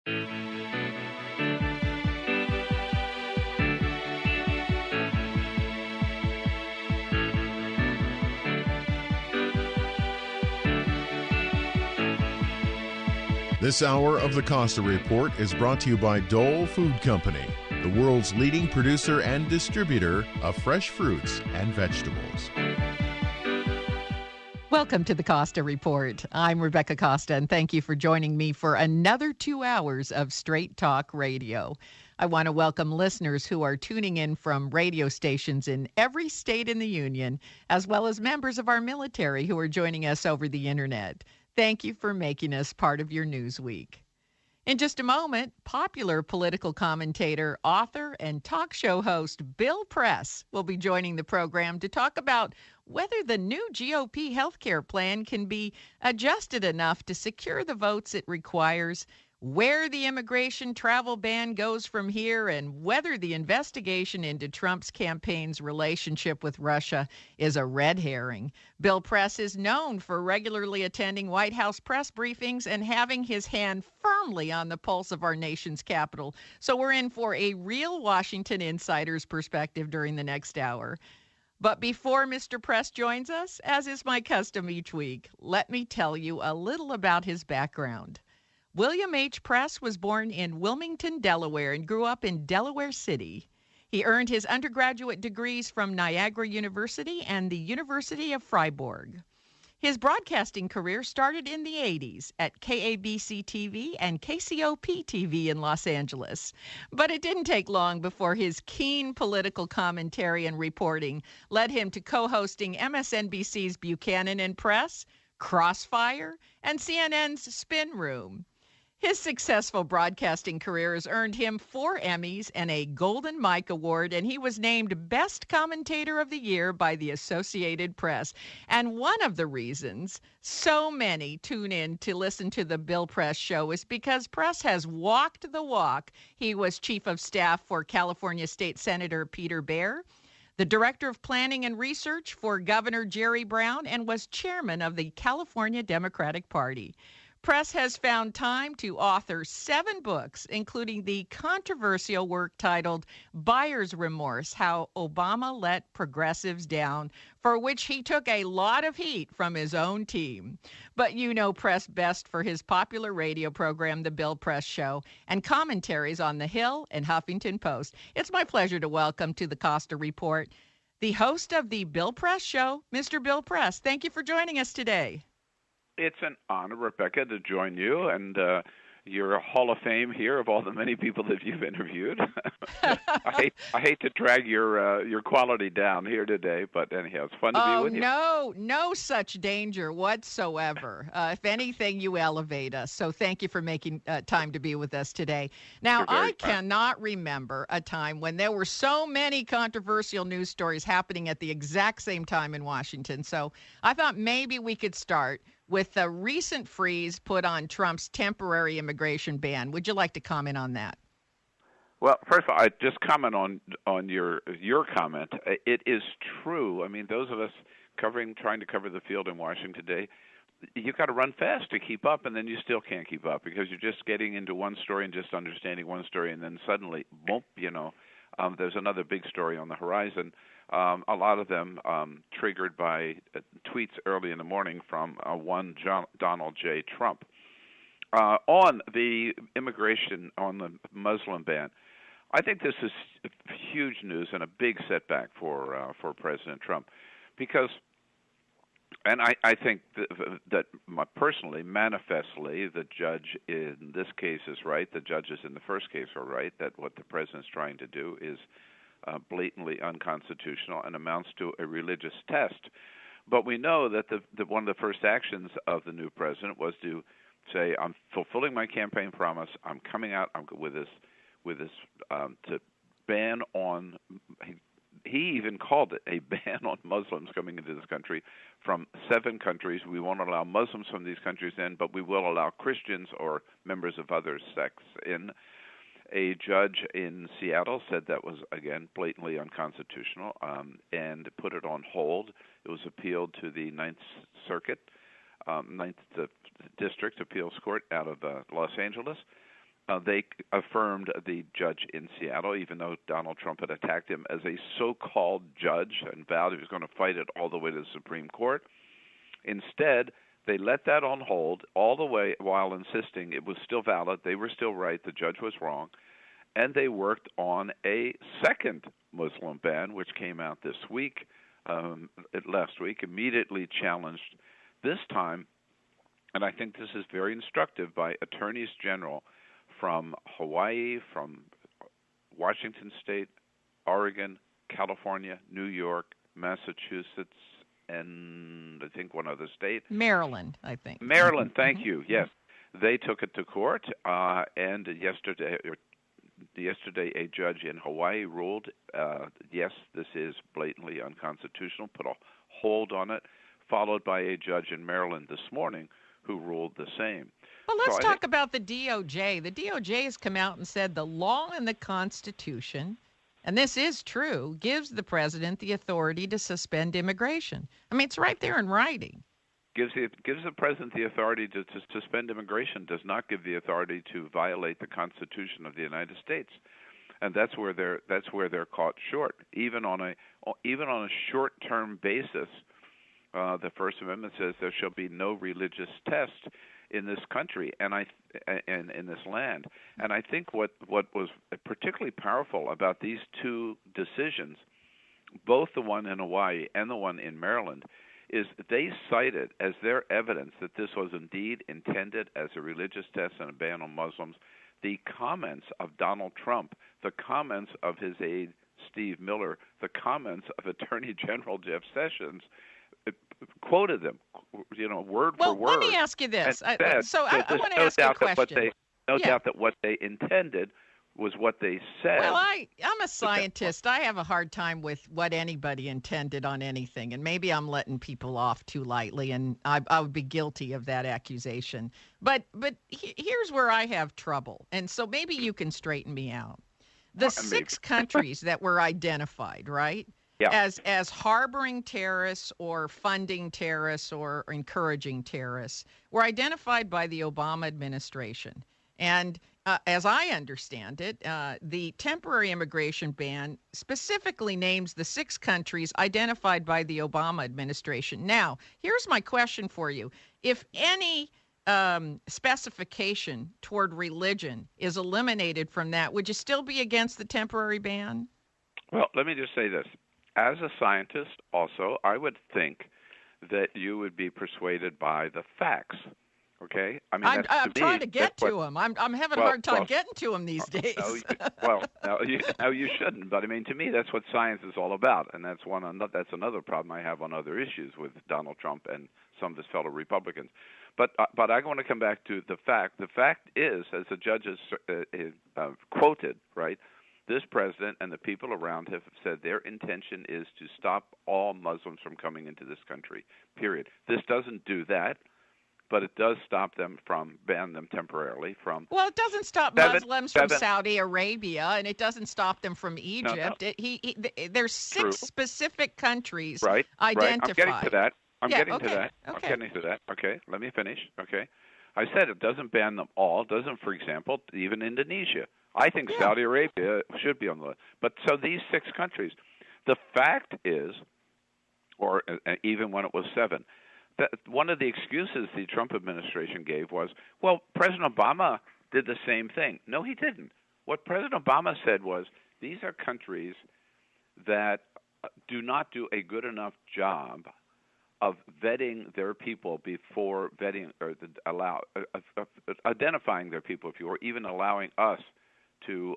This hour of the Costa Report is brought to you by Dole Food Company, the world's leading producer and distributor of fresh fruits and vegetables. Welcome to the Costa Report. I'm Rebecca Costa, and thank you for joining me for another 2 hours of Straight Talk Radio. I want to welcome listeners who are tuning in from radio stations in every state in the Union, as well as members of our military who are joining us over the internet. Thank you for making us part of your news week. In just a moment, popular political commentator, author, and talk show host Bill Press will be joining the program to talk about whether the new GOP healthcare plan can be adjusted enough to secure the votes it requires, where the immigration travel ban goes from here, and whether the investigation into Trump's campaign's relationship with Russia is a red herring. Bill Press is known for regularly attending White House press briefings and having his hand firmly on the pulse of our nation's capital. So we're in for a real Washington insider's perspective during the next hour. But before Mr. Press joins us, as is my custom each week, let me tell you a little about his background. William H. Press was born in Wilmington, Delaware, and grew up in Delaware City. He earned his undergraduate degrees from Niagara University and the University of Freiburg. His broadcasting career started in the 80s at KABC-TV and KCOP-TV in Los Angeles. But it didn't take long before his keen political commentary and reporting led him to co-hosting MSNBC's Buchanan and Press, Crossfire, and CNN's Spin Room. His successful broadcasting career has earned him 4 Emmys and a Golden Mike Award, and he was named Best Commentator of the Year by the Associated Press. And one of the reasons so many tune in to listen to the Bill Press Show is because Press has walked the walk. He was Chief of Staff for California State Senator Peter Behr, the Director of Planning and Research for Governor Jerry Brown, and was Chairman of the California Democratic Party. Press has found time to author 7 books, including the controversial work titled Buyer's Remorse, How Obama Let Progressives Down, for which he took a lot of heat from his own team. But you know Press best for his popular radio program, The Bill Press Show, and commentaries on The Hill and Huffington Post. It's my pleasure to welcome to the Costa Report the host of The Bill Press Show, Mr. Bill Press. Thank you for joining us today. It's an honor, Rebecca, to join you, and you're a Hall of Fame here of all the many people that you've interviewed. I hate to drag your quality down here today, but anyhow, it's fun to be with you. No such danger whatsoever. If anything, you elevate us. So thank you for making time to be with us today. Now, I cannot remember a time when there were so many controversial news stories happening at the exact same time in Washington. So I thought maybe we could start with the recent freeze put on Trump's temporary immigration ban. Would you like to comment on that? Well, first of all, I just comment on your comment. It is true. I mean, those of us trying to cover the field in Washington today, you've got to run fast to keep up, and then you still can't keep up because you're just getting into one story and just understanding one story, and then suddenly, boom, there's another big story on the horizon. A lot of them triggered by tweets early in the morning from one Donald J. Trump. On the immigration, on the Muslim ban, I think this is huge news and a big setback for President Trump because, and I think that personally, manifestly, the judge in this case is right. The judges in the first case are right, that what the president's trying to do is blatantly unconstitutional and amounts to a religious test. But we know that one of the first actions of the new president was to say, I'm fulfilling my campaign promise. I'm coming out with this to ban on, he even called it a ban on Muslims coming into this country from 7 countries. We won't allow Muslims from these countries in, but we will allow Christians or members of other sects in. A judge in Seattle said that was, again, blatantly unconstitutional and put it on hold. It was appealed to the Ninth Circuit, Ninth District Appeals Court out of Los Angeles. They affirmed the judge in Seattle, even though Donald Trump had attacked him as a so-called judge and vowed he was going to fight it all the way to the Supreme Court. Instead, they let that on hold all the way while insisting it was still valid. They were still right. The judge was wrong. And they worked on a second Muslim ban, which came out this week, last week, immediately challenged this time. And I think this is very instructive by attorneys general from Hawaii, from Washington State, Oregon, California, New York, Massachusetts, and I think one other state. Maryland, I think. Maryland, thank you. Yes. They took it to court, and yesterday a judge in Hawaii ruled, yes, this is blatantly unconstitutional, put a hold on it, followed by a judge in Maryland this morning who ruled the same. Well, let's talk about the DOJ. The DOJ has come out and said the law and the Constitution, and this is true, gives the president the authority to suspend immigration. I mean, it's right there in writing. Gives the president the authority to suspend immigration, does not give the authority to violate the Constitution of the United States, and that's where they're caught short. Even on a short-term basis, the First Amendment says there shall be no religious test in this country and in this land. And I think what was particularly powerful about these two decisions, both the one in Hawaii and the one in Maryland, is they cited as their evidence that this was indeed intended as a religious test and a ban on Muslims the comments of Donald Trump, the comments of his aide Steve Miller, the comments of Attorney General Jeff Sessions, quoted them, word for word. Well, let me ask you this. I want to ask you a question. No doubt that what they intended was what they said. Well, I'm a scientist. I have a hard time with what anybody intended on anything, and maybe I'm letting people off too lightly, and I would be guilty of that accusation. But here's where I have trouble, and so maybe you can straighten me out. The 6 countries that were identified, right? Yeah. As harboring terrorists or funding terrorists or encouraging terrorists were identified by the Obama administration. And as I understand it, the temporary immigration ban specifically names the 6 countries identified by the Obama administration. Now, here's my question for you. If any specification toward religion is eliminated from that, would you still be against the temporary ban? Well, let me just say this. As a scientist, also, I would think that you would be persuaded by the facts. Okay, I mean, I'm trying to get to them. I'm having a hard time getting to them these days. No, you shouldn't. But I mean, to me, that's what science is all about, and that's another problem I have on other issues with Donald Trump and some of his fellow Republicans. But I want to come back to the fact. The fact is, as the judges quoted, right. This president and the people around him have said their intention is to stop all Muslims from coming into this country, period. This doesn't do that, but it does stop them ban them temporarily from... Well, it doesn't stop Muslims from Saudi Arabia, and it doesn't stop them from Egypt. No. There's 6 specific countries identified. Right. I'm getting to that. Okay, let me finish. Okay. I said it doesn't ban them all. It doesn't, for example, even Indonesia. I think Saudi Arabia should be on the list. But so these 6 countries, the fact is, or even when it was 7, that one of the excuses the Trump administration gave was, well, President Obama did the same thing. No, he didn't. What President Obama said was, these are countries that do not do a good enough job of vetting their people before vetting or identifying their people, if you were, even allowing us to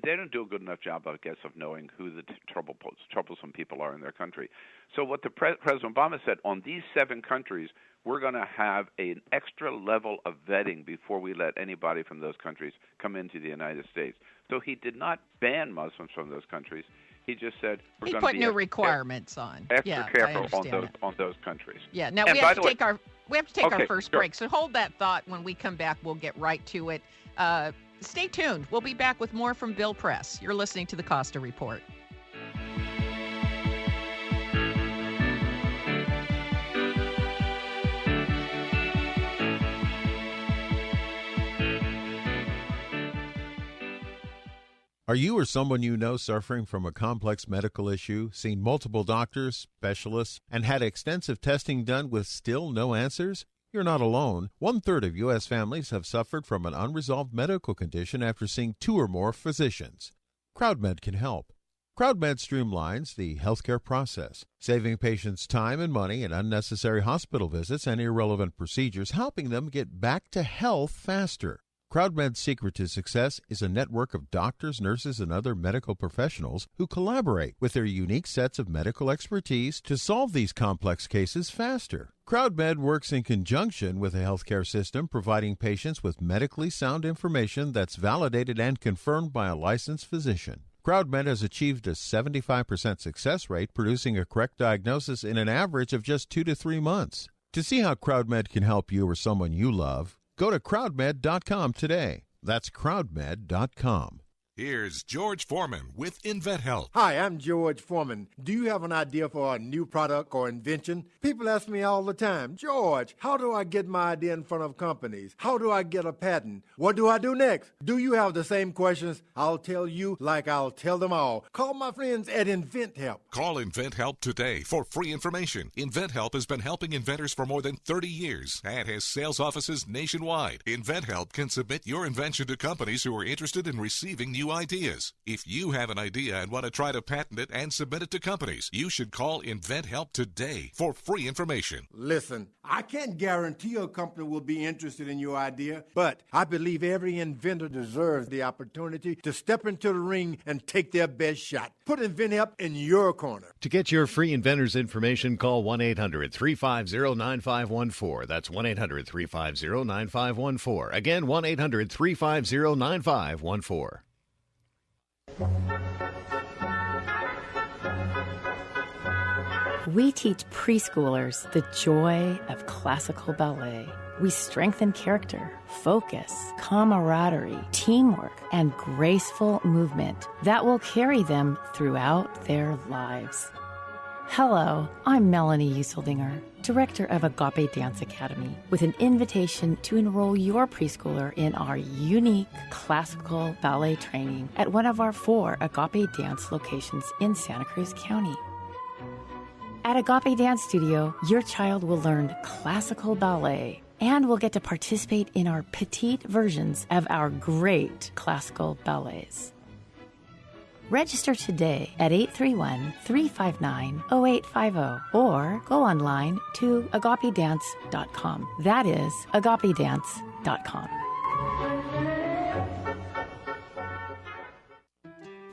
they don't do a good enough job, I guess, of knowing who the troublesome people are in their country. So what the President Obama said, on these 7 countries, we're going to have an extra level of vetting before we let anybody from those countries come into the United States. So he did not ban Muslims from those countries. He just said we're going to be new requirements on. Extra careful on those countries. Yeah. Now we have to take our first break. So hold that thought. When we come back, we'll get right to it. Stay tuned. We'll be back with more from Bill Press. You're listening to the Costa Report. Are you or someone you know suffering from a complex medical issue, seen multiple doctors, specialists, and had extensive testing done with still no answers? You're not alone. 1/3 of U.S. families have suffered from an unresolved medical condition after seeing 2 or more physicians. CrowdMed can help. CrowdMed streamlines the healthcare process, saving patients time and money in unnecessary hospital visits and irrelevant procedures, helping them get back to health faster. CrowdMed's secret to success is a network of doctors, nurses, and other medical professionals who collaborate with their unique sets of medical expertise to solve these complex cases faster. CrowdMed works in conjunction with the healthcare system, providing patients with medically sound information that's validated and confirmed by a licensed physician. CrowdMed has achieved a 75% success rate, producing a correct diagnosis in an average of just 2 to 3 months. To see how CrowdMed can help you or someone you love, go to crowdmed.com today. That's crowdmed.com. Here's George Foreman with InventHelp. Hi, I'm George Foreman. Do you have an idea for a new product or invention? People ask me all the time, George, how do I get my idea in front of companies? How do I get a patent? What do I do next? Do you have the same questions? I'll tell you like I'll tell them all. Call my friends at InventHelp. Call InventHelp today for free information. InventHelp has been helping inventors for more than 30 years and has sales offices nationwide. InventHelp can submit your invention to companies who are interested in receiving new ideas. If you have an idea and want to try to patent it and submit it to companies, you should call InventHelp today for free information. Listen, I can't guarantee a company will be interested in your idea, but I believe every inventor deserves the opportunity to step into the ring and take their best shot. Put InventHelp in your corner. To get your free inventor's information, call 1-800-350-9514. That's 1-800-350-9514. Again, 1-800-350-9514. We teach preschoolers the joy of classical ballet. We strengthen character, focus, camaraderie, teamwork, and graceful movement that will carry them throughout their lives. Hello, I'm Melanie Useldinger, director of Agape Dance Academy, with an invitation to enroll your preschooler in our unique classical ballet training at one of our 4 Agape Dance locations in Santa Cruz County. At Agape Dance Studio, your child will learn classical ballet and will get to participate in our petite versions of our great classical ballets. Register today at 831-359-0850 or go online to agapedance.com. That is agapedance.com.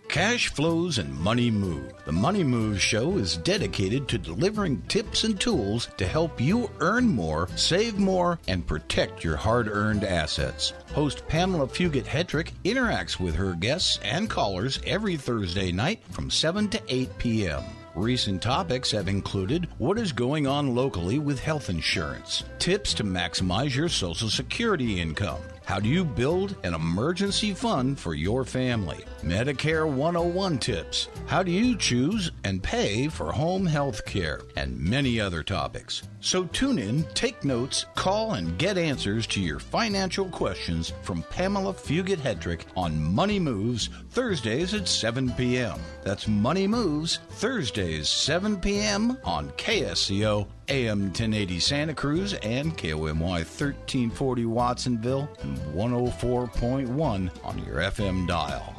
Cash flows and money move. The Money Moves Show is dedicated to delivering tips and tools to help you earn more, save more, and protect your hard-earned assets. Host Pamela Fugit-Hedrick interacts with her guests and callers every Thursday night from 7 to 8 p.m. Recent topics have included what is going on locally with health insurance, tips to maximize your Social Security income, how do you build an emergency fund for your family, Medicare 101 tips, how do you choose and pay for home health care, and many other topics. So tune in, take notes, call, and get answers to your financial questions from Pamela Fugit-Hedrick on Money Moves, Thursdays at 7 p.m. That's Money Moves, Thursdays, 7 p.m. on KSCO, AM 1080 Santa Cruz and KOMY 1340 Watsonville and 104.1 on your FM dial.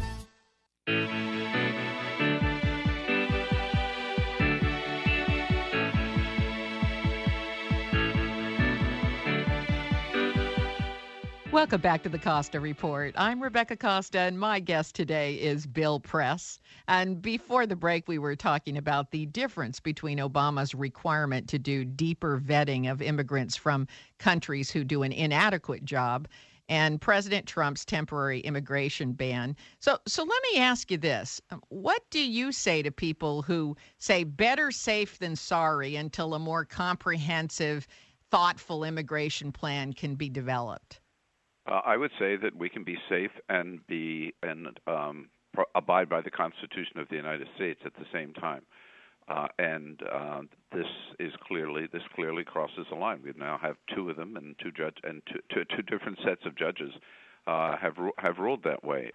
Welcome back to the Costa Report. I'm Rebecca Costa, and my guest today is Bill Press. And before the break, we were talking about the difference between Obama's requirement to do deeper vetting of immigrants from countries who do an inadequate job and President Trump's temporary immigration ban. So let me ask you this. What do you say to people who say better safe than sorry until a more comprehensive, thoughtful immigration plan can be developed? I would say that we can be safe and abide by the Constitution of the United States at the same time, this clearly crosses the line. We now have 2 of them and two different sets of judges have ruled that way.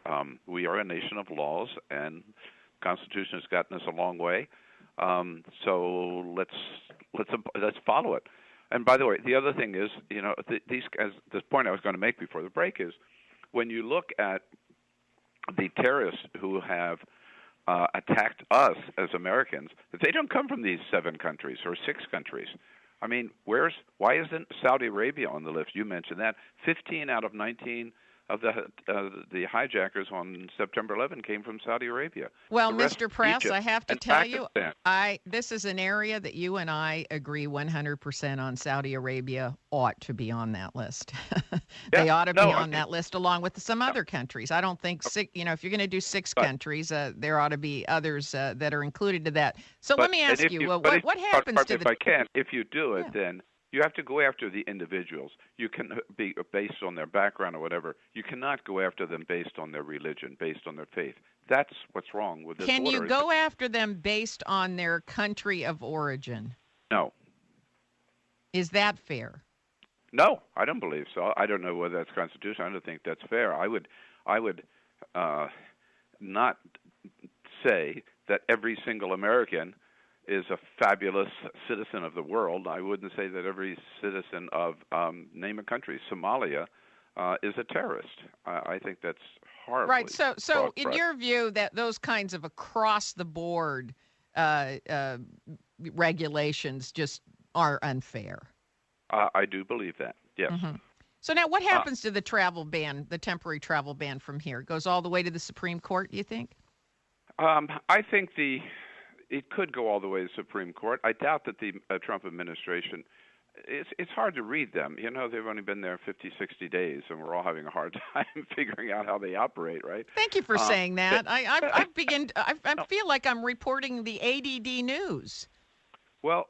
We are a nation of laws, and the Constitution has gotten us a long way. So let's follow it. And by the way, the other thing is, these guys. This point I was going to make before the break is, when you look at the terrorists who have attacked us as Americans, that they don't come from these 7 countries or 6 countries. I mean, why isn't Saudi Arabia on the list? You mentioned that 15 out of 19 of the hijackers on September 11 came from Saudi Arabia. Well, Mr. Press, Egypt, I have to tell you, Pakistan. this is an area that you and I agree 100% on. Saudi Arabia ought to be on that list. They ought to be on that list along with some other countries. I don't think if you're going to do 6 countries, there ought to be others that are included to that. So let me ask you, what happens to if you do it, then you have to go after the individuals. You can be based on their background or whatever. You cannot go after them based on their religion, based on their faith. That's what's wrong with this order. Can you go after them based on their country of origin? No. Is that fair? No, I don't believe so. I don't know whether that's constitutional. I don't think that's fair. I would not say that every single American is a fabulous citizen of the world. I wouldn't say that every citizen of, name a country, Somalia, is a terrorist. I think that's horrible. Right. So in your view, that those kinds of across-the-board regulations just are unfair? I do believe that, yes. Mm-hmm. So now what happens to the travel ban, the temporary travel ban from here? It goes all the way to the Supreme Court, you think? I think it could go all the way to the Supreme Court. I doubt that the Trump administration, it's hard to read them. They've only been there 50, 60 days, and we're all having a hard time figuring out how they operate, right? Thank you for saying that. I feel like I'm reporting the ADD news. Well,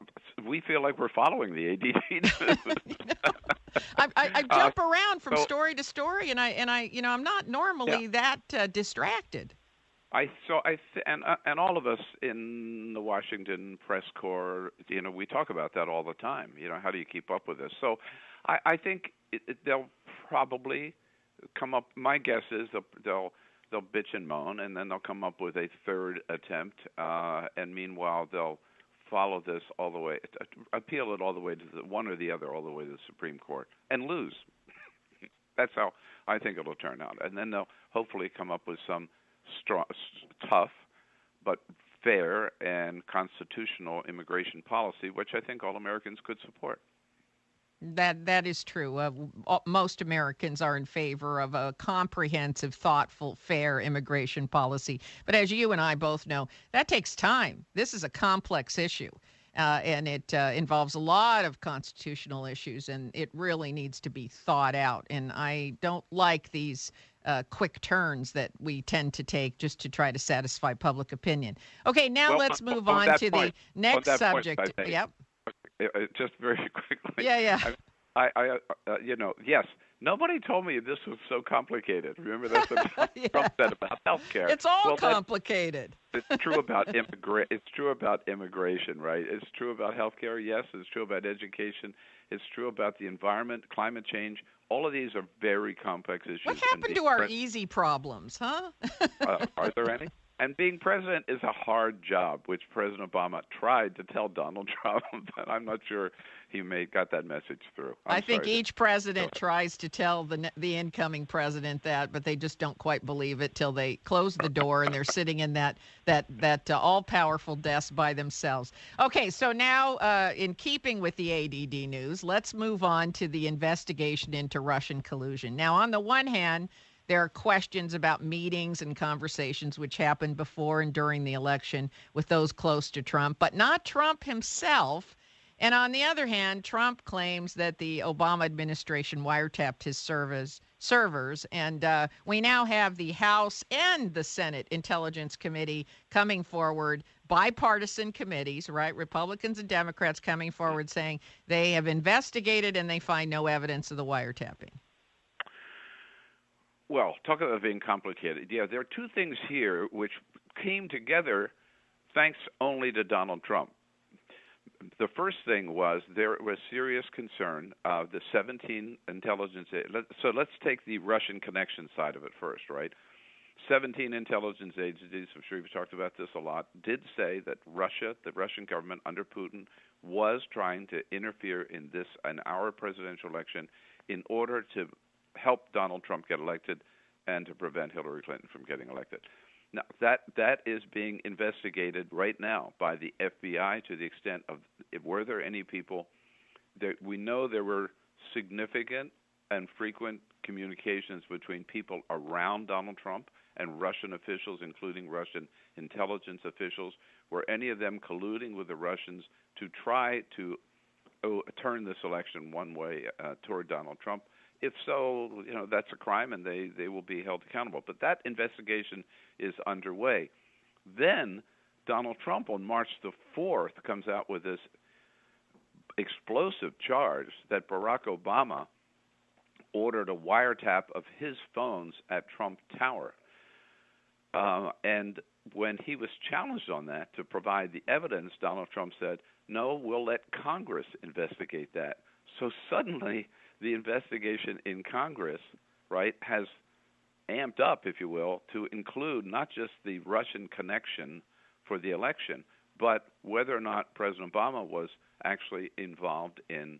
we feel like we're following the ADD news. I jump around from story to story, and I'm not normally that distracted. And all of us in the Washington press corps, we talk about that all the time. How do you keep up with this? So I think they'll probably come up. My guess is they'll bitch and moan, and then they'll come up with a third attempt. And meanwhile, they'll follow this all the way, appeal it all the way to the one or the other, all the way to the Supreme Court, and lose. That's how I think it'll turn out. And then they'll hopefully come up with some strong, tough, but fair and constitutional immigration policy, which I think all Americans could support. That is true. Most Americans are in favor of a comprehensive, thoughtful, fair immigration policy. But as you and I both know, that takes time. This is a complex issue, and it involves a lot of constitutional issues, and it really needs to be thought out. And I don't like these quick turns that we tend to take just to try to satisfy public opinion. Okay, now let's move on to the next subject. Yep. Just very quickly. Yeah. Yes. Nobody told me this was so complicated. Remember that's what Trump said about healthcare. It's all complicated. It's true about It's true about immigration, right? It's true about healthcare. Yes. It's true about education. It's true about the environment, climate change. All of these are very complex issues. What happened to our easy problems, huh? Are there any? And being president is a hard job, which President Obama tried to tell Donald Trump, but I'm not sure he got that message through. I think each president tries to tell the incoming president that, but they just don't quite believe it till they close the door and they're sitting in that all-powerful desk by themselves. Okay, so now in keeping with the ADD news, let's move on to the investigation into Russian collusion. Now, on the one hand, there are questions about meetings and conversations which happened before and during the election with those close to Trump, but not Trump himself. And on the other hand, Trump claims that the Obama administration wiretapped his servers. And we now have the House and the Senate Intelligence Committee coming forward, bipartisan committees, right? Republicans and Democrats coming forward saying they have investigated and they find no evidence of the wiretapping. Well, talk about being complicated. Yeah, there are two things here which came together thanks only to Donald Trump. the first thing was there was serious concern of the 17 intelligence. So let's take the Russian connection side of it first, right? 17 intelligence agencies, I'm sure you've talked about this a lot, did say that Russia, the Russian government under Putin, was trying to interfere in our presidential election in order to help Donald Trump get elected and to prevent Hillary Clinton from getting elected. Now, that is being investigated right now by the FBI to the extent of, were there any people that we know there were significant and frequent communications between people around Donald Trump and Russian officials, including Russian intelligence officials. Were any of them colluding with the Russians to try to turn this election one way toward Donald Trump? If so, that's a crime, and they will be held accountable. But that investigation is underway. Then Donald Trump on March the 4th comes out with this explosive charge that Barack Obama ordered a wiretap of his phones at Trump Tower. And when he was challenged on that to provide the evidence, Donald Trump said, no, we'll let Congress investigate that. So suddenly the investigation in Congress, right, has amped up, if you will, to include not just the Russian connection for the election, but whether or not President Obama was actually involved in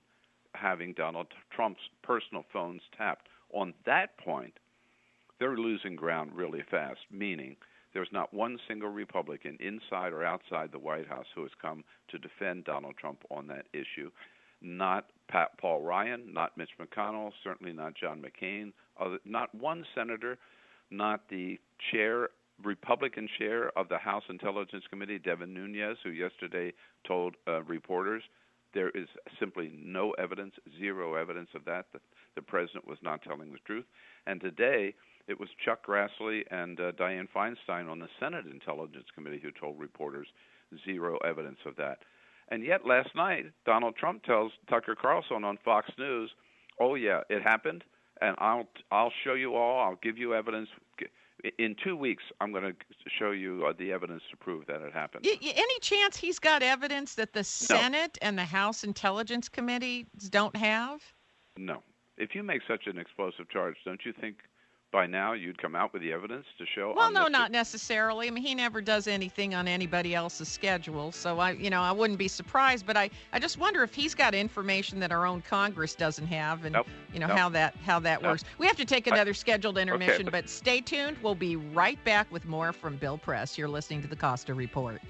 having Donald Trump's personal phones tapped. On that point, they're losing ground really fast, meaning there's not one single Republican inside or outside the White House who has come to defend Donald Trump on that issue. Not Paul Ryan, not Mitch McConnell, certainly not John McCain, not one senator, not the Republican chair of the House Intelligence Committee, Devin Nunes, who yesterday told reporters there is simply no evidence, zero evidence of that the president was not telling the truth. And today it was Chuck Grassley and Dianne Feinstein on the Senate Intelligence Committee who told reporters zero evidence of that. And yet last night, Donald Trump tells Tucker Carlson on Fox News, oh, yeah, it happened, and I'll show you all. I'll give you evidence. In 2 weeks, I'm going to show you the evidence to prove that it happened. Any chance he's got evidence that the Senate and the House Intelligence Committee don't have? No. If you make such an explosive charge, don't you think by now you'd come out with the evidence to show? Well, no, not necessarily. I mean, he never does anything on anybody else's schedule, so I wouldn't be surprised. But I just wonder if he's got information that our own Congress doesn't have, and how that works. We have to take another scheduled intermission, but stay tuned. We'll be right back with more from Bill Press. You're listening to the Costa Report.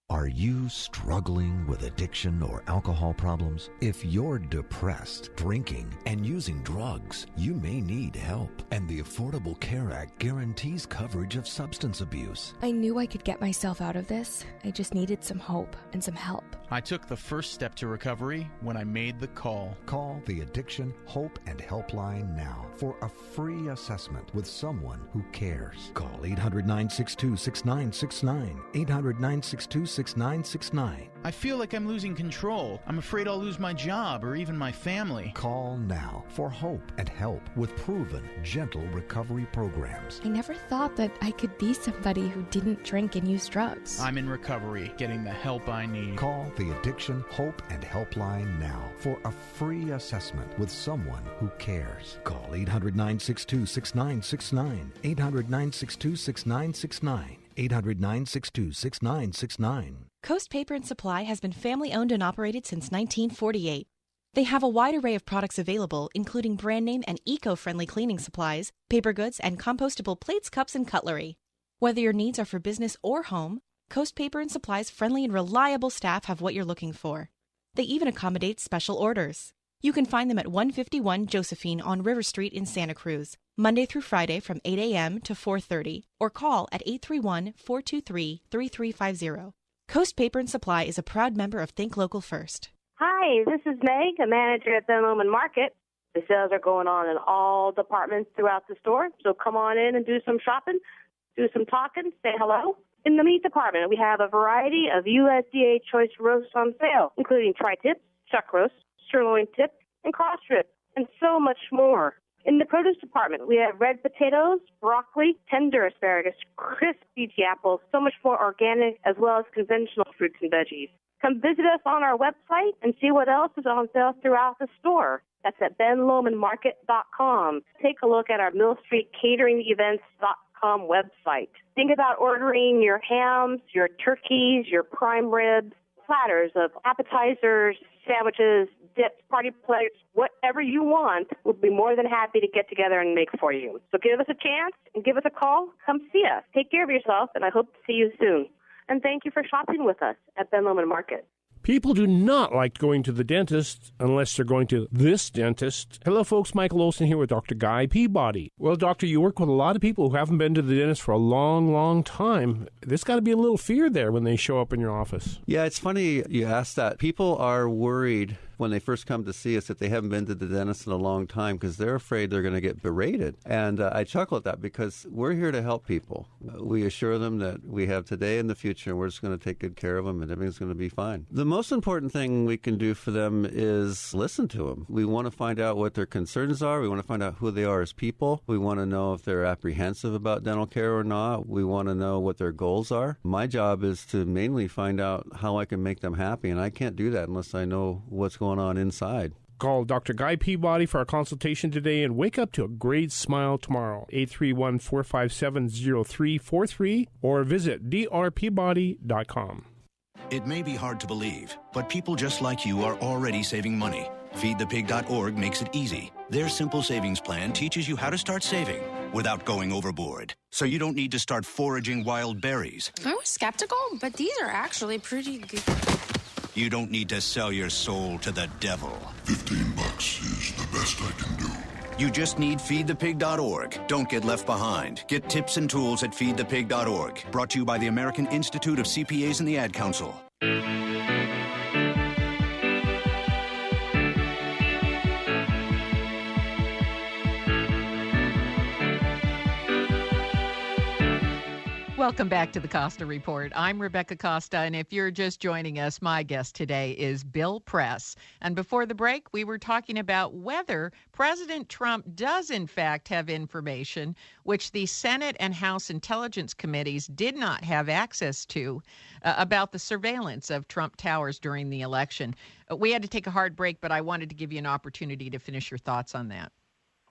Are you struggling with addiction or alcohol problems? If you're depressed, drinking, and using drugs, you may need help. And the Affordable Care Act guarantees coverage of substance abuse. I knew I could get myself out of this. I just needed some hope and some help. I took the first step to recovery when I made the call. Call the Addiction, Hope, and Helpline now for a free assessment with someone who cares. Call 800-962-6969. 800-962-6969. I feel like I'm losing control. I'm afraid I'll lose my job or even my family. Call now for hope and help with proven, gentle recovery programs. I never thought that I could be somebody who didn't drink and use drugs. I'm in recovery, getting the help I need. Call the Addiction, Hope, and Helpline now for a free assessment with someone who cares. Call 800-962-6969. 800-962-6969. 800-962-6969. Coast Paper and Supply has been family-owned and operated since 1948. They have a wide array of products available, including brand name and eco-friendly cleaning supplies, paper goods, and compostable plates, cups, and cutlery. Whether your needs are for business or home, Coast Paper and Supply's friendly and reliable staff have what you're looking for. They even accommodate special orders. You can find them at 151 Josephine on River Street in Santa Cruz, Monday through Friday from 8 a.m. to 4:30, or call at 831-423-3350. Coast Paper and Supply is a proud member of Think Local First. Hi, this is Meg, a manager at the Moment Market. The sales are going on in all departments throughout the store, so come on in and do some shopping, do some talking, say hello. In the meat department, we have a variety of USDA choice roasts on sale, including tri-tip, chuck roast, sirloin tip, and cross ribs, and so much more. In the produce department, we have red potatoes, broccoli, tender asparagus, crisp BT apples, so much more organic, as well as conventional fruits and veggies. Come visit us on our website and see what else is on sale throughout the store. That's at benlomandmarket.com. Take a look at our Mill Street Catering Events.com website. Think about ordering your hams, your turkeys, your prime ribs, platters of appetizers, sandwiches, dips, party plates, whatever you want. We'll be more than happy to get together and make for you. So give us a chance and give us a call. Come see us. Take care of yourself, and I hope to see you soon. And thank you for shopping with us at Ben Lomond Market. People do not like going to the dentist unless they're going to this dentist. Hello, folks. Michael Olson here with Dr. Guy Peabody. Well, doctor, you work with a lot of people who haven't been to the dentist for a long, long time. There's got to be a little fear there when they show up in your office. Yeah, it's funny you ask that. People are worried when they first come to see us that they haven't been to the dentist in a long time because they're afraid they're going to get berated. And I chuckle at that because we're here to help people. We assure them that we have today and the future, and we're just going to take good care of them, and everything's going to be fine. The most important thing we can do for them is listen to them. We want to find out what their concerns are. We want to find out who they are as people. We want to know if they're apprehensive about dental care or not. We want to know what their goals are. My job is to mainly find out how I can make them happy, and I can't do that unless I know what's going on inside. Call Dr. Guy Peabody for a consultation today and wake up to a great smile tomorrow. 831-457-0343 or visit drpeabody.com. It may be hard to believe, but people just like you are already saving money. FeedThePig.org makes it easy. Their simple savings plan teaches you how to start saving without going overboard. So you don't need to start foraging wild berries. I was skeptical, but these are actually pretty good. You don't need to sell your soul to the devil. $15 is the best I can do. You just need FeedThePig.org. Don't get left behind. Get tips and tools at FeedThePig.org. Brought to you by the American Institute of CPAs and the Ad Council. Welcome back to the Costa Report. I'm Rebecca Costa, and if you're just joining us, my guest today is Bill Press. And before the break, we were talking about whether President Trump does, in fact, have information which the Senate and House Intelligence Committees did not have access to about the surveillance of Trump Towers during the election. We had to take a hard break, but I wanted to give you an opportunity to finish your thoughts on that.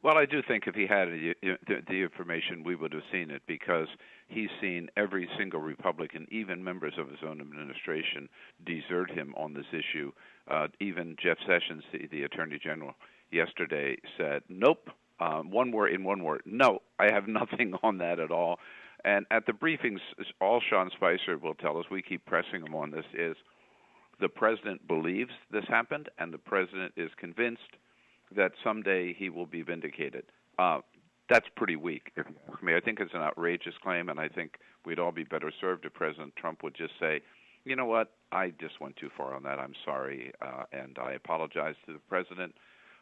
Well, I do think if he had the information, we would have seen it, because he's seen every single Republican, even members of his own administration, desert him on this issue. Even Jeff Sessions, the Attorney General, yesterday said, nope, one word, no, I have nothing on that at all. And at the briefings, all Sean Spicer will tell us, we keep pressing him on this, is the president believes this happened, and the president is convinced that someday he will be vindicated. That's pretty weak, if you ask me. I think it's an outrageous claim, and I think we'd all be better served if President Trump would just say, you know what, I just went too far on that. I'm sorry, and I apologize to the President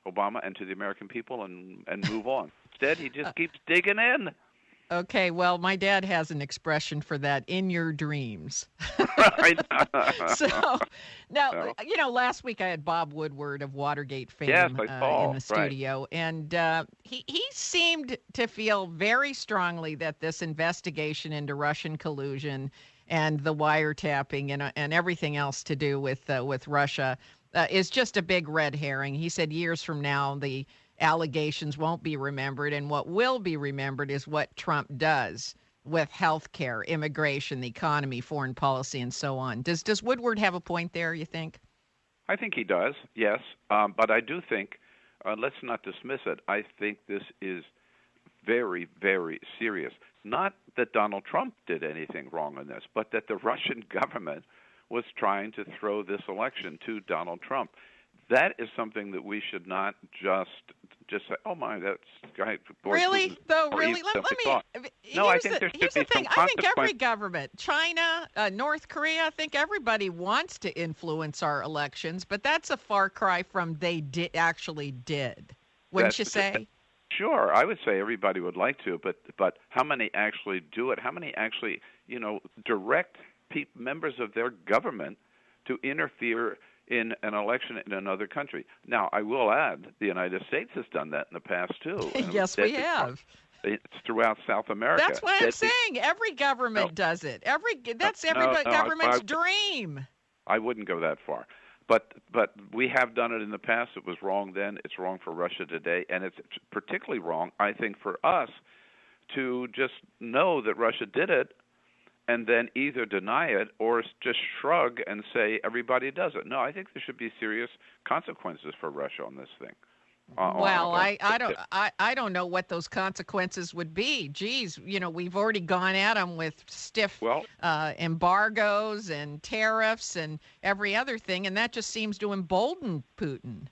Obama and to the American people, and move on. Instead, he just keeps digging in. Okay, well, my dad has an expression for that, in your dreams. Right. So, now, last week I had Bob Woodward of Watergate fame yes, I saw. in the studio, right. And he seemed to feel very strongly that this investigation into Russian collusion and the wiretapping and everything else to do with Russia is just a big red herring. He said years from now, the allegations won't be remembered, and what will be remembered is what Trump does with health care, immigration, the economy, foreign policy, and so on. Does Woodward have a point there, you think? I think he does, yes. But I do think, let's not dismiss it, I think this is very, very serious. Not that Donald Trump did anything wrong in this, but that the Russian government was trying to throw this election to Donald Trump. That is something that we should not just say, oh my, that's great. Really? Though, really? Let me. No, I think there should be some consequence. I think every government, China, North Korea, I think everybody wants to influence our elections, but that's a far cry from they actually did. Wouldn't you say? Sure, I would say everybody would like to, but how many actually do it? How many actually, direct members of their government to interfere in an election in another country. Now, I will add, the United States has done that in the past, too. Yes, we have. It's throughout South America. That's what I'm saying. Every government does it. That's every government's dream. I wouldn't go that far. But we have done it in the past. It was wrong then. It's wrong for Russia today. And it's particularly wrong, I think, for us to just know that Russia did it and then either deny it or just shrug and say everybody does it. No, I think there should be serious consequences for Russia on this thing. Well, I don't know what those consequences would be. Geez, we've already gone at them with stiff embargoes and tariffs and every other thing, and that just seems to embolden Putin.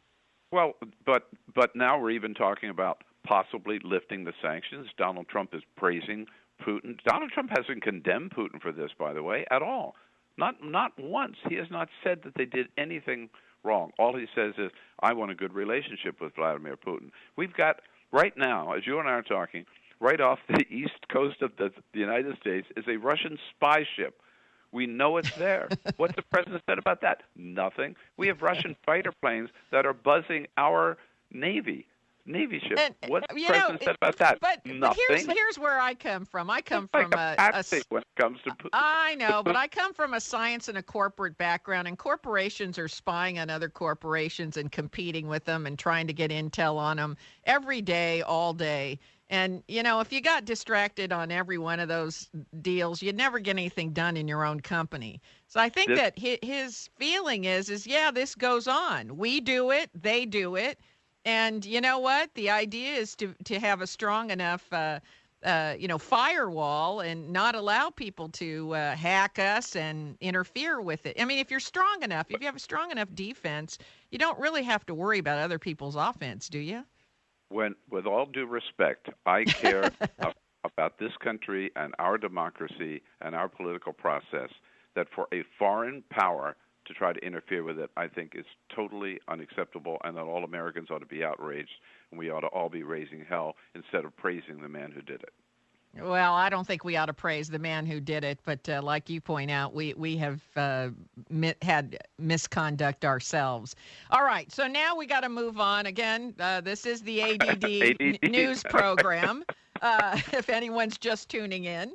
Well, but now we're even talking about possibly lifting the sanctions. Donald Trump is praising Putin. Donald Trump hasn't condemned Putin for this, by the way, at all. Not once. He has not said that they did anything wrong. All he says is, I want a good relationship with Vladimir Putin. We've got, right now, as you and I are talking, right off the east coast of the United States is a Russian spy ship. We know it's there. What's the president said about that? Nothing. We have Russian fighter planes that are buzzing our Navy ship. What's the president said about that? Nothing. Here's where I come from. I come from when it comes to Putin. I know, but I come from a science and a corporate background, and corporations are spying on other corporations and competing with them and trying to get intel on them every day, all day. And, if you got distracted on every one of those deals, you'd never get anything done in your own company. So I think that his feeling is, yeah, this goes on. We do it. They do it. And you know what? The idea is to have a strong enough, firewall and not allow people to hack us and interfere with it. I mean, if you're strong enough, if you have a strong enough defense, you don't really have to worry about other people's offense, do you? With all due respect, I care about this country and our democracy and our political process, that for a foreign power to try to interfere with it, I think is totally unacceptable, and that all Americans ought to be outraged, and we ought to all be raising hell instead of praising the man who did it. Well, I don't think we ought to praise the man who did it, but like you point out, we have had misconduct ourselves. All right, so now we got to move on. Again, this is the ADD news program, if anyone's just tuning in.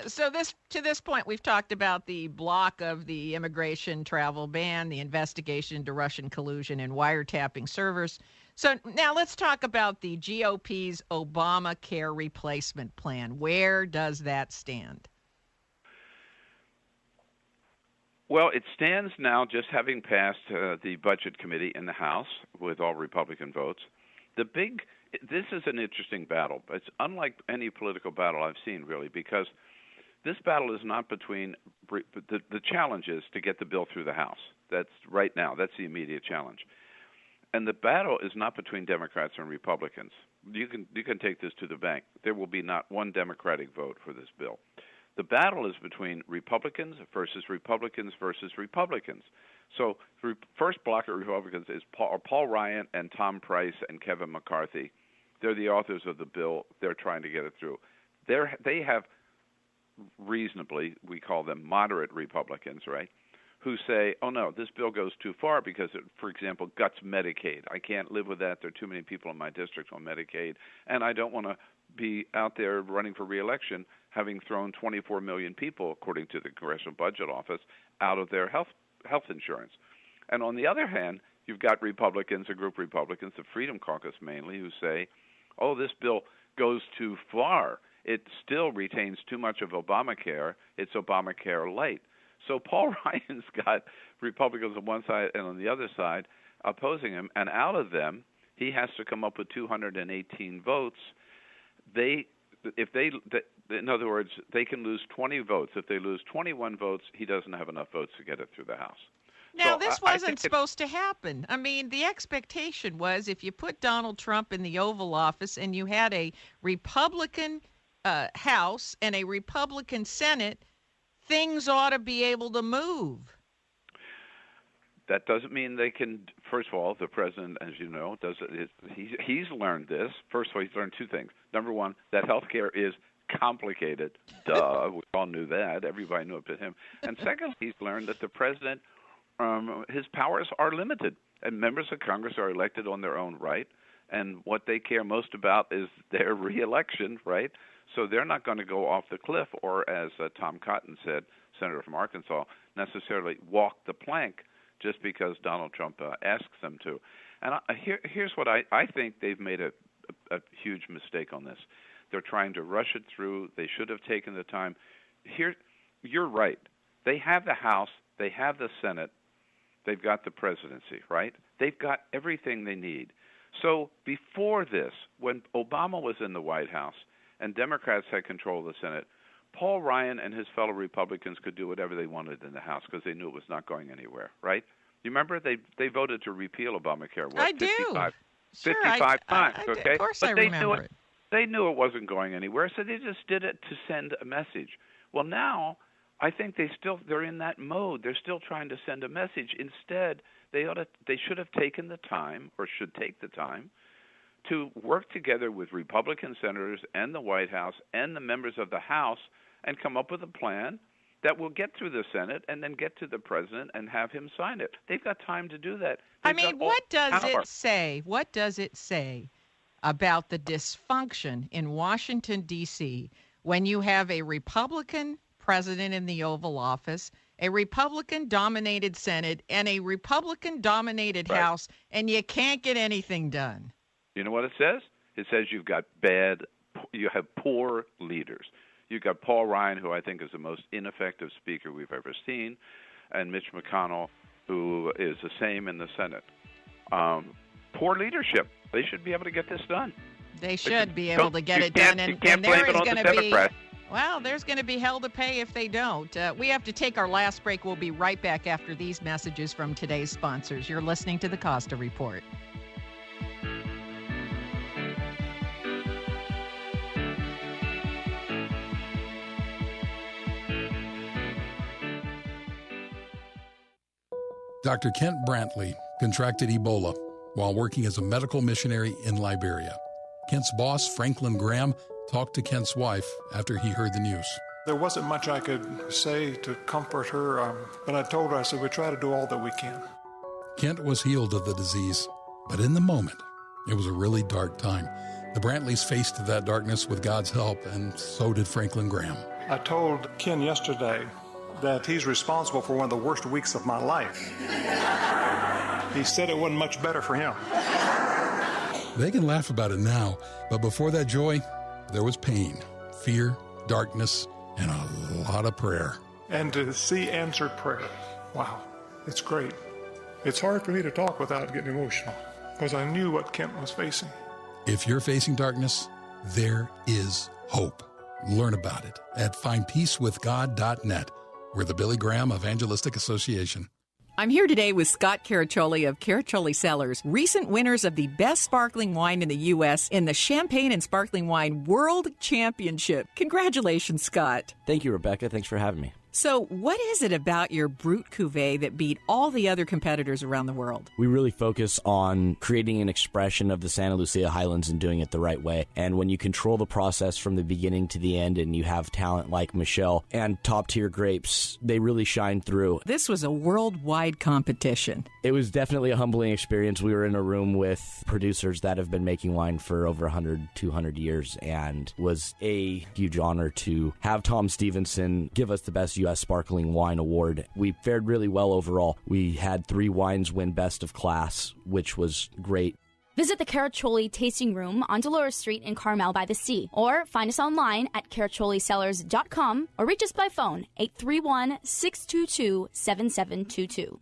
So to this point, we've talked about the block of the immigration travel ban, the investigation into Russian collusion and wiretapping servers. So now let's talk about the GOP's Obamacare replacement plan. Where does that stand? Well, it stands now just having passed the Budget Committee in the House with all Republican votes. This is an interesting battle. It's unlike any political battle I've seen, really, because this battle is not between the challenge is to get the bill through the House. That's right now. That's the immediate challenge. And the battle is not between Democrats and Republicans. You can take this to the bank. There will be not one Democratic vote for this bill. The battle is between Republicans versus Republicans versus Republicans. So the first block of Republicans is Paul Ryan and Tom Price and Kevin McCarthy. They're the authors of the bill. They're trying to get it through. They have reasonably, we call them moderate Republicans, right, who say, oh, no, this bill goes too far because it, for example, guts Medicaid. I can't live with that. There are too many people in my district on Medicaid, and I don't want to be out there running for re-election having thrown 24 million people, according to the Congressional Budget Office, out of their health insurance. And on the other hand, you've got Republicans, a group of Republicans, the Freedom Caucus mainly, who say, oh, this bill goes too far. It still retains too much of Obamacare. It's Obamacare light. So Paul Ryan's got Republicans on one side and on the other side opposing him, and out of them, he has to come up with 218 votes. In other words, they can lose 20 votes. If they lose 21 votes, he doesn't have enough votes to get it through the House. Now, this wasn't supposed to happen. I mean, the expectation was if you put Donald Trump in the Oval Office and you had a Republican House and a Republican Senate, things ought to be able to move. That doesn't mean they can. First of all, the president, as you know, he's learned this. First of all, he's learned two things. Number one, that health care is complicated. Duh, we all knew that. Everybody knew it but him. And secondly, he's learned that the president his powers are limited, and members of Congress are elected on their own right, and what they care most about is their reelection, right? So they're not going to go off the cliff, or as Tom Cotton said, Senator from Arkansas, necessarily walk the plank just because Donald Trump asks them to. And here's what I think they've made a huge mistake on this. They're trying to rush it through. They should have taken the time. Here, you're right. They have the House. They have the Senate. They've got the presidency, right? They've got everything they need. So before this, when Obama was in the White House and Democrats had control of the Senate, Paul Ryan and his fellow Republicans could do whatever they wanted in the House because they knew it was not going anywhere, right? You remember they voted to repeal Obamacare, what, 55 times, okay? Of course but I remember it. They knew it wasn't going anywhere, so they just did it to send a message. Well, now I think they're in that mode. They're still trying to send a message. Instead, they should have taken the time, or should take the time, to work together with Republican senators and the White House and the members of the House and come up with a plan that will get through the Senate and then get to the president and have him sign it. They've got time to do that. What does it say? What does it say about the dysfunction in Washington, D.C. when you have a Republican president in the Oval Office, a Republican-dominated Senate, and a Republican-dominated House, and you can't get anything done? You know what it says? It says you have poor leaders. You've got Paul Ryan, who I think is the most ineffective speaker we've ever seen, and Mitch McConnell, who is the same in the Senate. Poor leadership. They should be able to get this done. They should be able to get it done. And there is going to be, there's going to be hell to pay if they don't. We have to take our last break. We'll be right back after these messages from today's sponsors. You're listening to the Costa Report. Dr. Kent Brantley contracted Ebola while working as a medical missionary in Liberia. Kent's boss, Franklin Graham, talked to Kent's wife after he heard the news. There wasn't much I could say to comfort her, but I told her, I said, we try to do all that we can. Kent was healed of the disease, but in the moment, it was a really dark time. The Brantleys faced that darkness with God's help, and so did Franklin Graham. I told Ken yesterday that he's responsible for one of the worst weeks of my life. He said it wasn't much better for him. They can laugh about it now, but before that joy, there was pain, fear, darkness, and a lot of prayer. And to see answered prayer, wow, it's great. It's hard for me to talk without getting emotional, because I knew what Kent was facing. If you're facing darkness, there is hope. Learn about it at findpeacewithgod.net. We're the Billy Graham Evangelistic Association. I'm here today with Scott Caraccioli of Caraccioli Cellars, recent winners of the best sparkling wine in the U.S. in the Champagne and Sparkling Wine World Championship. Congratulations, Scott. Thank you, Rebecca. Thanks for having me. So what is it about your Brut Cuvée that beat all the other competitors around the world? We really focus on creating an expression of the Santa Lucia Highlands and doing it the right way. And when you control the process from the beginning to the end and you have talent like Michelle and top-tier grapes, they really shine through. This was a worldwide competition. It was definitely a humbling experience. We were in a room with producers that have been making wine for over 100, 200 years, and was a huge honor to have Tom Stevenson give us the best U.S. Sparkling Wine Award. We fared really well overall. We had 3 wines win Best of Class, which was great. Visit the Caraccioli Tasting Room on Dolores Street in Carmel by the Sea, or find us online at caraccioliCellars.com, or reach us by phone, 831-622-7722.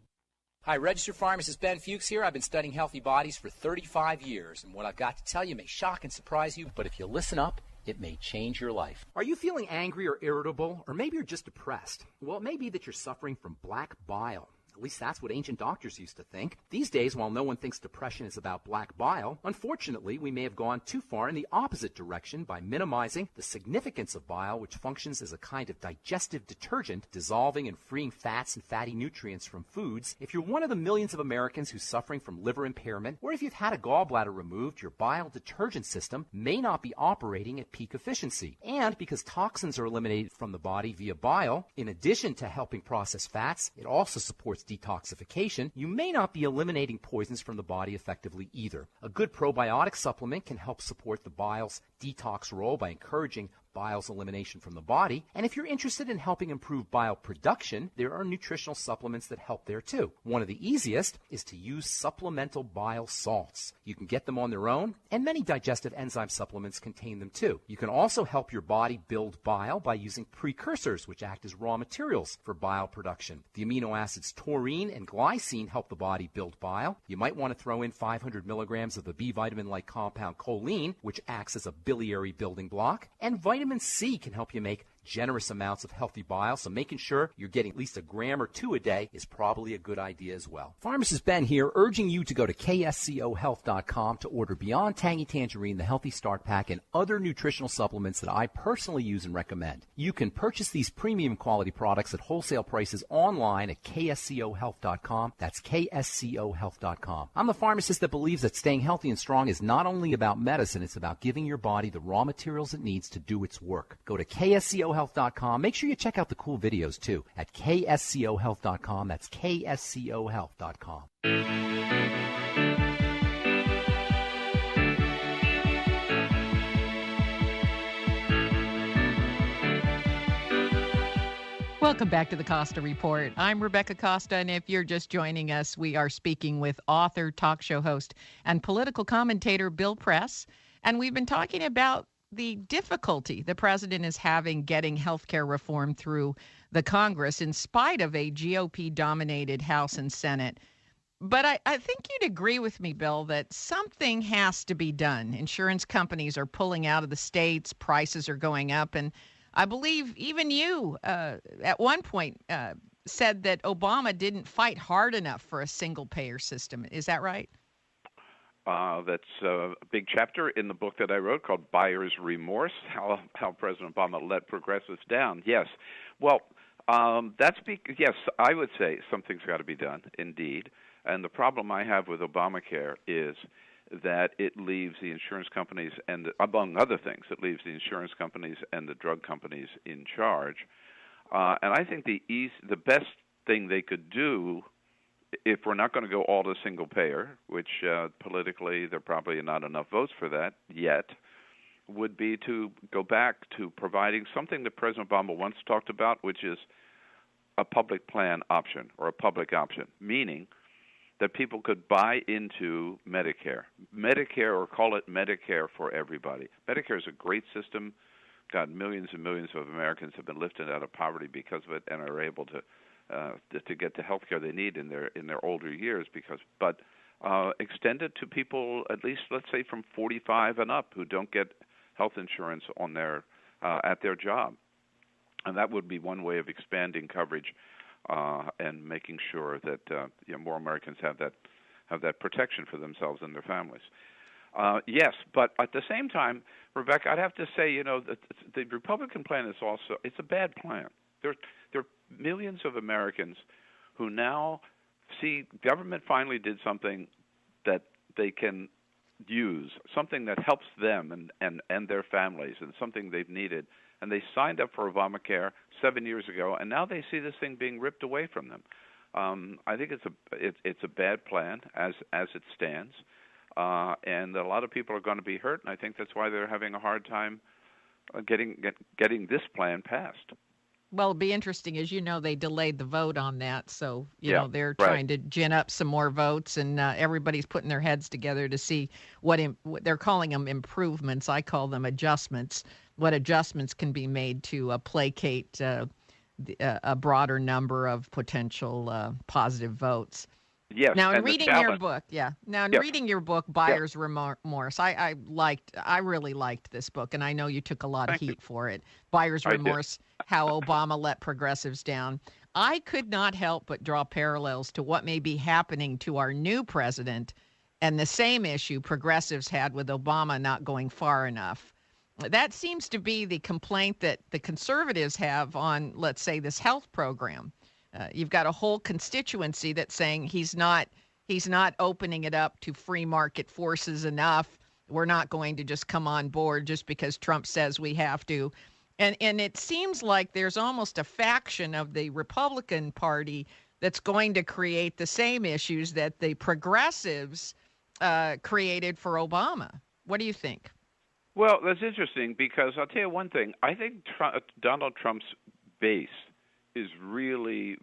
Hi, Registered Pharmacist Ben Fuchs here. I've been studying healthy bodies for 35 years, and what I've got to tell you may shock and surprise you, but if you listen up, it may change your life. Are you feeling angry or irritable, or maybe you're just depressed? Well, it may be that you're suffering from black bile. At least that's what ancient doctors used to think. These days, while no one thinks depression is about black bile, unfortunately, we may have gone too far in the opposite direction by minimizing the significance of bile, which functions as a kind of digestive detergent, dissolving and freeing fats and fatty nutrients from foods. If you're one of the millions of Americans who's suffering from liver impairment, or if you've had a gallbladder removed, your bile detergent system may not be operating at peak efficiency. And because toxins are eliminated from the body via bile, in addition to helping process fats, it also supports detoxification, you may not be eliminating poisons from the body effectively either. A good probiotic supplement can help support the bile's detox role by encouraging bile's elimination from the body. And if you're interested in helping improve bile production, there are nutritional supplements that help there too. One of the easiest is to use supplemental bile salts. You can get them on their own, and many digestive enzyme supplements contain them too. You can also help your body build bile by using precursors, which act as raw materials for bile production. The amino acids taurine and glycine help the body build bile. You might want to throw in 500 milligrams of the B vitamin-like compound choline, which acts as a biliary building block, and vitamin C can help you make generous amounts of healthy bile, so making sure you're getting at least a gram or two a day is probably a good idea as well. Pharmacist Ben here, urging you to go to kscohealth.com to order Beyond Tangy Tangerine, the Healthy Start Pack, and other nutritional supplements that I personally use and recommend. You can purchase these premium quality products at wholesale prices online at kscohealth.com. That's kscohealth.com. I'm the pharmacist that believes that staying healthy and strong is not only about medicine, it's about giving your body the raw materials it needs to do its work. Go to kscohealth.com. Make sure you check out the cool videos too at kscohealth.com. That's kscohealth.com. Welcome back to the Costa Report. I'm Rebecca Costa, and if you're just joining us, we are speaking with author, talk show host, and political commentator Bill Press, and we've been talking about the difficulty the president is having getting health care reform through the Congress in spite of a GOP-dominated House and Senate. But I think you'd agree with me, Bill, that something has to be done. Insurance companies are pulling out of the states, prices are going up, and I believe even you at one point said that Obama didn't fight hard enough for a single-payer system. Is that right? That's a big chapter in the book that I wrote called Buyer's Remorse, how President Obama let progressives down. Yes. Well, yes, I would say something's got to be done, indeed. And the problem I have with Obamacare is that it leaves the insurance companies and, among other things, it leaves the insurance companies and the drug companies in charge. And I think the best thing they could do, if we're not going to go all to single payer, which politically there probably are not enough votes for that yet, would be to go back to providing something that President Obama once talked about, which is a public plan option or a public option, meaning that people could buy into Medicare, or call it Medicare for everybody. Medicare is a great system. God, millions and millions of Americans have been lifted out of poverty because of it and are able to get the health care they need in their older years. But extend it to people at least, let's say, from 45 and up who don't get health insurance on their at their job, and that would be one way of expanding coverage and making sure that more Americans have that protection for themselves and their families. Yes, but at the same time, Rebecca, I'd have to say, that the Republican plan is it's a bad plan. There are millions of Americans who now see government finally did something that they can use, something that helps them and their families, and something they've needed. And they signed up for Obamacare 7 years ago, and now they see this thing being ripped away from them. I think it's a bad plan as it stands, and a lot of people are going to be hurt, and I think that's why they're having a hard time getting this plan passed. Well, it'll be interesting. As you know, they delayed the vote on that. So, they're right. trying to gin up some more votes, and everybody's putting their heads together to see what they're calling them improvements. I call them adjustments. What adjustments can be made to placate a broader number of potential positive votes. Yes. Now, in reading your book, reading your book, Buyer's Remorse, I really liked this book, and I know you took a lot of heat for it. Buyer's Remorse, How Obama Let Progressives Down. I could not help but draw parallels to what may be happening to our new president and the same issue progressives had with Obama not going far enough. That seems to be the complaint that the conservatives have on, let's say, this health program. You've got a whole constituency that's saying he's not opening it up to free market forces enough. We're not going to just come on board just because Trump says we have to. And it seems like there's almost a faction of the Republican Party that's going to create the same issues that the progressives created for Obama. What do you think? Well, that's interesting because I'll tell you one thing. I think Donald Trump's base is really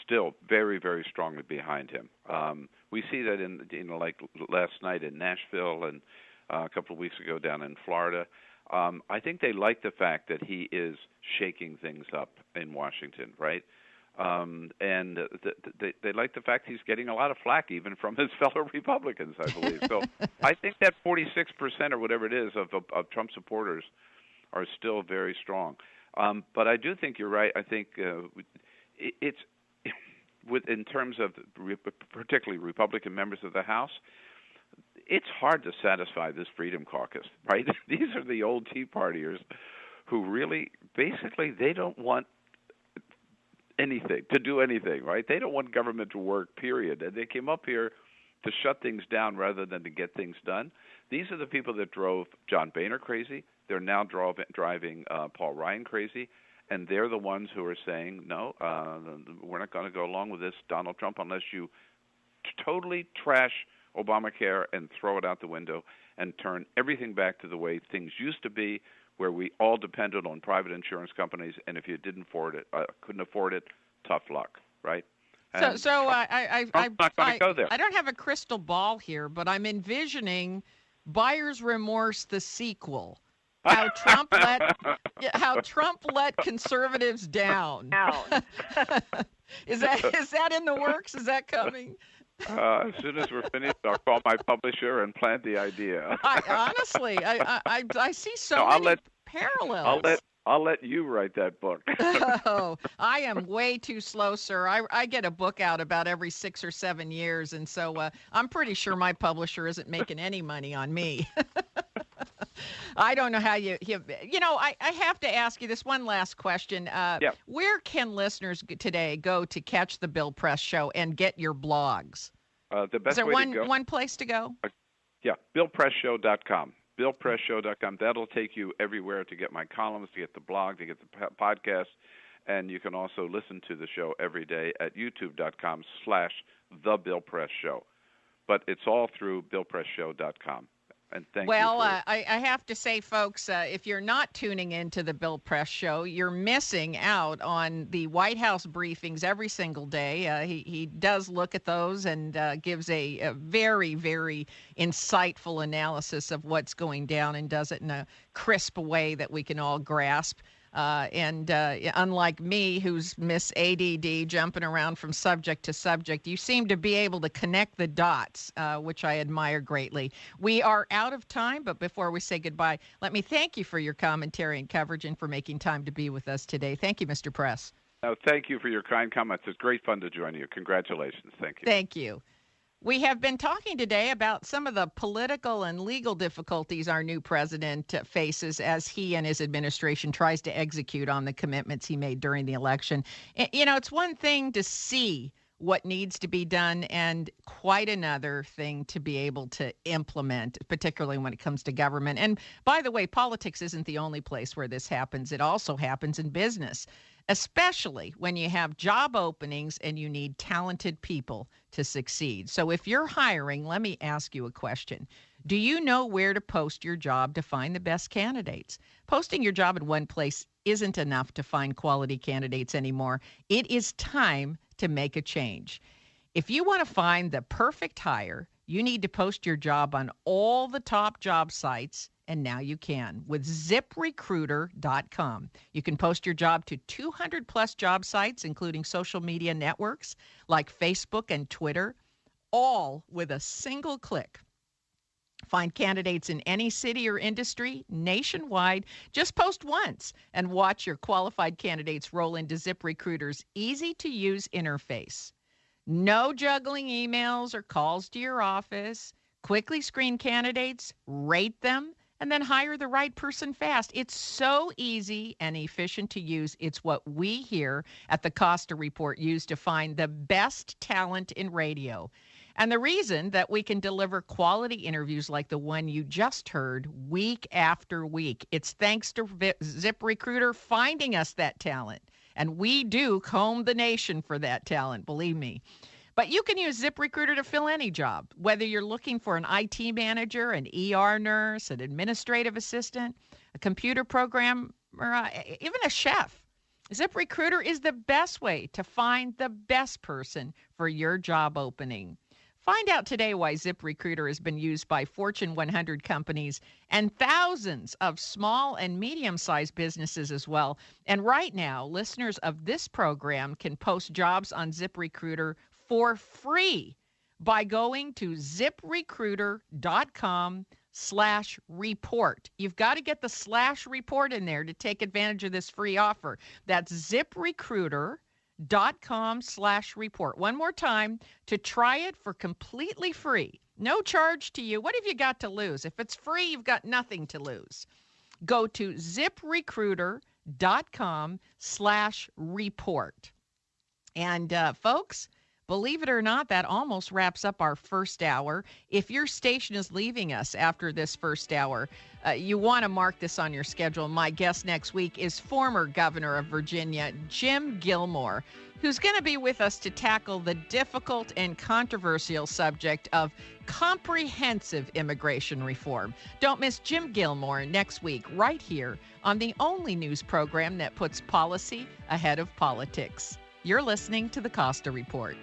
still very, very strongly behind him. We see that like last night in Nashville and a couple of weeks ago down in Florida. I think they like the fact that he is shaking things up in Washington, right? And they like the fact he's getting a lot of flack even from his fellow Republicans, I believe. So I think that 46% or whatever it is of Trump supporters are still very strong. But I do think you're right. I think it's in terms of particularly Republican members of the House, it's hard to satisfy this Freedom Caucus, right? These are the old Tea Partiers who really, basically, they don't want to do anything, right? They don't want government to work, period. And they came up here to shut things down rather than to get things done. These are the people that drove John Boehner crazy. They're now driving Paul Ryan crazy. And they're the ones who are saying, no, we're not going to go along with this, Donald Trump, unless you totally trash Obamacare and throw it out the window and turn everything back to the way things used to be, where we all depended on private insurance companies, and if you couldn't afford it, tough luck, right? And Trump's not going to go there. I don't have a crystal ball here, but I'm envisioning Buyer's Remorse, the sequel. How Trump let conservatives down. Is that in the works? Is that coming? As soon as we're finished, I'll call my publisher and plant the idea. Honestly, I see many parallels. I'll let you write that book. Oh, I am way too slow, sir. I get a book out about every 6 or 7 years, and so I'm pretty sure my publisher isn't making any money on me. I don't know how I have to ask you this one last question. Where can listeners today go to catch the Bill Press Show and get your blogs? The best Is there way to go, one place to go? BillPressShow.com. BillPressShow.com. That'll take you everywhere to get my columns, to get the blog, to get the podcast, and you can also listen to the show every day at YouTube.com/TheBillPressShow. But it's all through BillPressShow.com. And thank you. I have to say, folks, if you're not tuning into the Bill Press Show, you're missing out on the White House briefings every single day. He does look at those and gives a very, very insightful analysis of what's going down and does it in a crisp way that we can all grasp. And unlike me, who's Miss ADD, jumping around from subject to subject, you seem to be able to connect the dots, which I admire greatly. We are out of time, but before we say goodbye, let me thank you for your commentary and coverage and for making time to be with us today. Thank you, Mr. Press. Thank you for your kind comments. It's great fun to join you. Congratulations. Thank you. Thank you. We have been talking today about some of the political and legal difficulties our new president faces as he and his administration tries to execute on the commitments he made during the election. It's one thing to see what needs to be done and quite another thing to be able to implement, particularly when it comes to government. And by the way, politics isn't the only place where this happens. It also happens in business, especially when you have job openings and you need talented people to succeed. So if you're hiring, let me ask you a question. Do you know where to post your job to find the best candidates? Posting your job in one place isn't enough to find quality candidates anymore. It is time to make a change. If you want to find the perfect hire, you need to post your job on all the top job sites. And now you can with ZipRecruiter.com. You can post your job to 200 plus job sites, including social media networks like Facebook and Twitter, all with a single click. Find candidates in any city or industry nationwide. Just post once and watch your qualified candidates roll into ZipRecruiter's easy-to-use interface. No juggling emails or calls to your office. Quickly screen candidates, rate them, and then hire the right person fast. It's so easy and efficient to use. It's what we here at the Costa Report use to find the best talent in radio. And the reason that we can deliver quality interviews like the one you just heard week after week, it's thanks to ZipRecruiter finding us that talent. And we do comb the nation for that talent, believe me. But you can use ZipRecruiter to fill any job, whether you're looking for an IT manager, an ER nurse, an administrative assistant, a computer programmer, even a chef. ZipRecruiter is the best way to find the best person for your job opening. Find out today why ZipRecruiter has been used by Fortune 100 companies and thousands of small and medium-sized businesses as well. And right now, listeners of this program can post jobs on ZipRecruiter for free by going to ZipRecruiter.com/report. You've got to get the /report in there to take advantage of this free offer. That's ZipRecruiter.com/report. One more time to try it for completely free. No charge to you. What have you got to lose? If it's free, you've got nothing to lose. Go to ZipRecruiter.com/report. And folks, believe it or not, that almost wraps up our first hour. If your station is leaving us after this first hour, you want to mark this on your schedule. My guest next week is former governor of Virginia, Jim Gilmore, who's going to be with us to tackle the difficult and controversial subject of comprehensive immigration reform. Don't miss Jim Gilmore next week right here on the only news program that puts policy ahead of politics. You're listening to the Costa Report.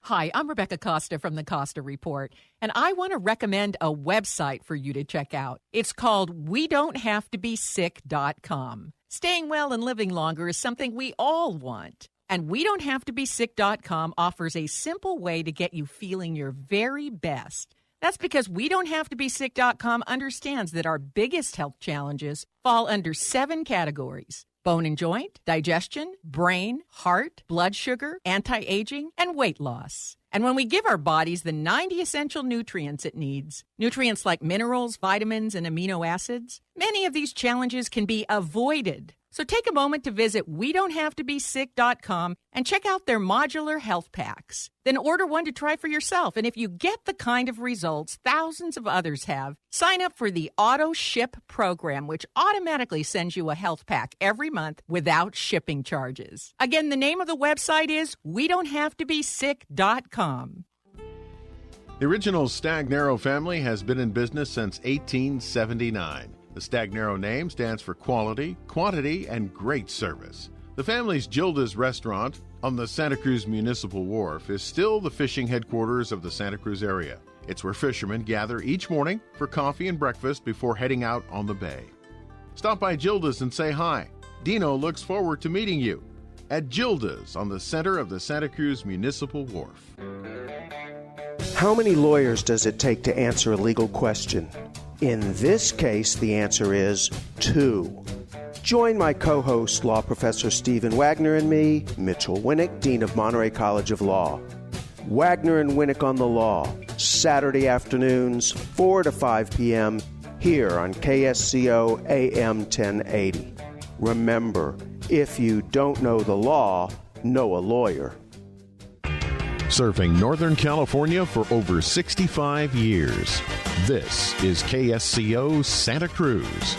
Hi, I'm Rebecca Costa from the Costa Report, and I want to recommend a website for you to check out. It's called WeDon'tHaveToBeSick.com. Staying well and living longer is something we all want. And WeDon'tHaveToBeSick.com offers a simple way to get you feeling your very best. That's because WeDon'tHaveToBeSick.com understands that our biggest health challenges fall under 7 categories: bone and joint, digestion, brain, heart, blood sugar, anti-aging, and weight loss. And when we give our bodies the 90 essential nutrients it needs, nutrients like minerals, vitamins, and amino acids, many of these challenges can be avoided. So take a moment to visit WeDon'tHaveToBeSick.com and check out their modular health packs. Then order one to try for yourself. And if you get the kind of results thousands of others have, sign up for the Auto Ship program, which automatically sends you a health pack every month without shipping charges. Again, the name of the website is WeDon'tHaveToBeSick.com. The original Stagnaro family has been in business since 1879. The Stagnaro name stands for quality, quantity, and great service. The family's Gilda's restaurant on the Santa Cruz Municipal Wharf is still the fishing headquarters of the Santa Cruz area. It's where fishermen gather each morning for coffee and breakfast before heading out on the bay. Stop by Gilda's and say hi. Dino looks forward to meeting you at Gilda's on the center of the Santa Cruz Municipal Wharf. How many lawyers does it take to answer a legal question? In this case, the answer is 2. Join my co-host, law professor Stephen Wagner, and me, Mitchell Winnick, Dean of Monterey College of Law. Wagner and Winnick on the Law, Saturday afternoons, 4 to 5 p.m., here on KSCO AM 1080. Remember, if you don't know the law, know a lawyer. Serving Northern California for over 65 years. This is KSCO Santa Cruz.